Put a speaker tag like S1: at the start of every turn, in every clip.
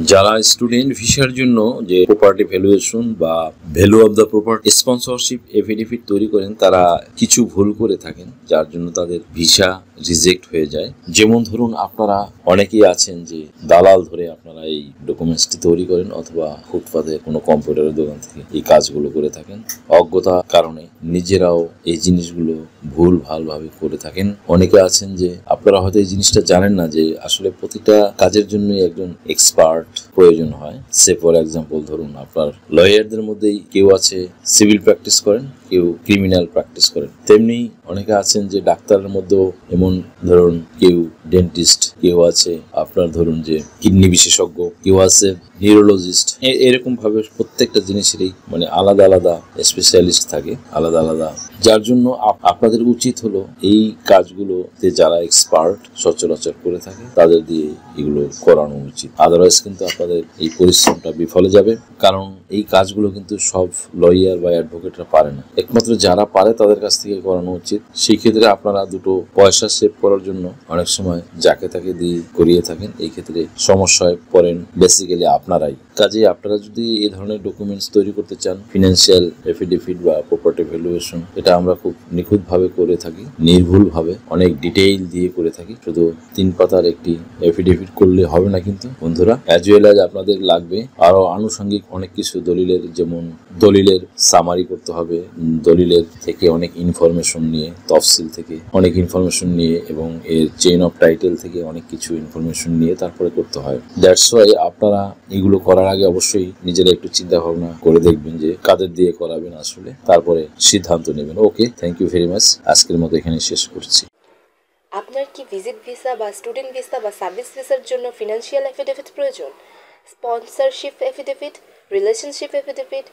S1: যারা স্টুডেন্ট ভিসার জন্য যে প্রপার্টি ভ্যালুয়েশন বা value of the property sponsorship affidavit তৈরি করেন তারা কিছু ভুল করে থাকেন, যার জন্য তাদের ভিসা রিজেক্ট হয়ে যায়। যেমন ধরুন, আপনারা অনেকেই আছেন যে দালাল ধরে আপনারা এই ডকুমেন্টসটি তৈরি করেন অথবা ফুটপাতে কোনো কম্পিউটারের দোকান থেকে এই কাজগুলো করে থাকেন। অজ্ঞতার কারণে নিজেরাও এই জিনিসগুলো ভুল ভালভাবে করে থাকেন। অনেকে আছেন যে আপনারা হয়তো এই জিনিসটা জানেন না যে আসলে প্রতিটা কাজের জন্যই একজন এক্সপার্ট প্রয়োজন হয়। সে ফর এক্সাম্পল ধরুন, আপনার লয়ারদের মধ্যেই কেউ আছে সিভিল প্র্যাকটিস করেন, কেউ ক্রিমিনাল প্র্যাকটিস করেন। তেমনি অনেকে আছেন যে ডাক্তারের মধ্যেও এমন ধরুন কেউ ডেন্টিস্ট, কেউ আছে আপনার ধরুন যে কিডনি বিশেষজ্ঞ, কেউ আছে নিউরোলজিস্ট। এরকম ভাবে প্রত্যেকটা জিনিসেরই মানে আলাদা আলাদা স্পেশালিস্ট থাকে, আলাদা আলাদা। যার জন্য আপনাদের উচিত হলো এই কাজগুলোতে যারা এক্সপার্ট সচরাচর করে থাকে তাদের দিয়ে এগুলো করানো উচিত। আদারওয়াইজ কিন্তু আপনাদের এই পরিশ্রমটা বিফলে যাবে, কারণ এই কাজগুলো কিন্তু সব লয়ার বা অ্যাডভোকেটরা পারে না। একমাত্র যারা পারে তাদের কাছ থেকে করানো উচিত। সেই ক্ষেত্রে আপনারা দুটো পয়সা সেভ করার জন্য অনেক সময় যাকে তাকে দিয়ে করিয়ে থাকেন। এই ক্ষেত্রে সমস্যায় পড়েন বেসিক্যালি আপনারাই। কাজে আপনারা যদি এই ধরনের ডকুমেন্টস তৈরি করতে চান, ফিনান্সিয়াল এফিডেভিট বা প্রপার্টি ভ্যালুয়েশন, এটা আমরা খুব নিখুঁতভাবে করে থাকি, নির্ভুলভাবে অনেক ডিটেইল দিয়ে করে থাকি। শুধু 3 পাতার একটি এফিডেভিট করলে হবে না কিন্তু বন্ধুরা, অ্যাজ ওয়েল অ্যাজ আপনাদের লাগবে আরো আনুষঙ্গিক অনেক কিছু দলিলের, যেমন দলিলের সামারি করতে হবে, দলিলের থেকে অনেক ইনফরমেশন নিয়ে, তফসিল থেকে অনেক ইনফরমেশন নিয়ে এবং এর চেইন অফ টাইটেল থেকে অনেক কিছু ইনফরমেশন নিয়ে তারপরে করতে হয়। দ্যাটস ওয়াই আপনারা এগুলো করার আগে অবশ্যই নিজেরা একটু চিন্তা ভাবনা করে দেখবেন যে কাদের দিয়ে করাবেন, আসলে তারপরে সিদ্ধান্ত নেবেন। ওকে, থ্যাংক ইউ ভেরি মাচ। আজকের মতো এখানে শেষ করছি।
S2: আপনার কি ভিজিট ভিসা বা স্টুডেন্ট ভিসা বা সার্ভিস ভিসার জন্য ফিনান্সিয়াল এফিডেভিট প্রয়োজন? Sponsorship affidavit, relationship affidavit,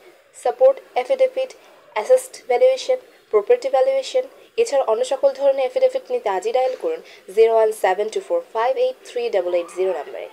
S2: support affidavit, asset valuation, property valuation এছাড়া অন্য সকল ধরনের এফিডেভিট নিতে আজই ডায়াল করুন 01724583880 নম্বরে।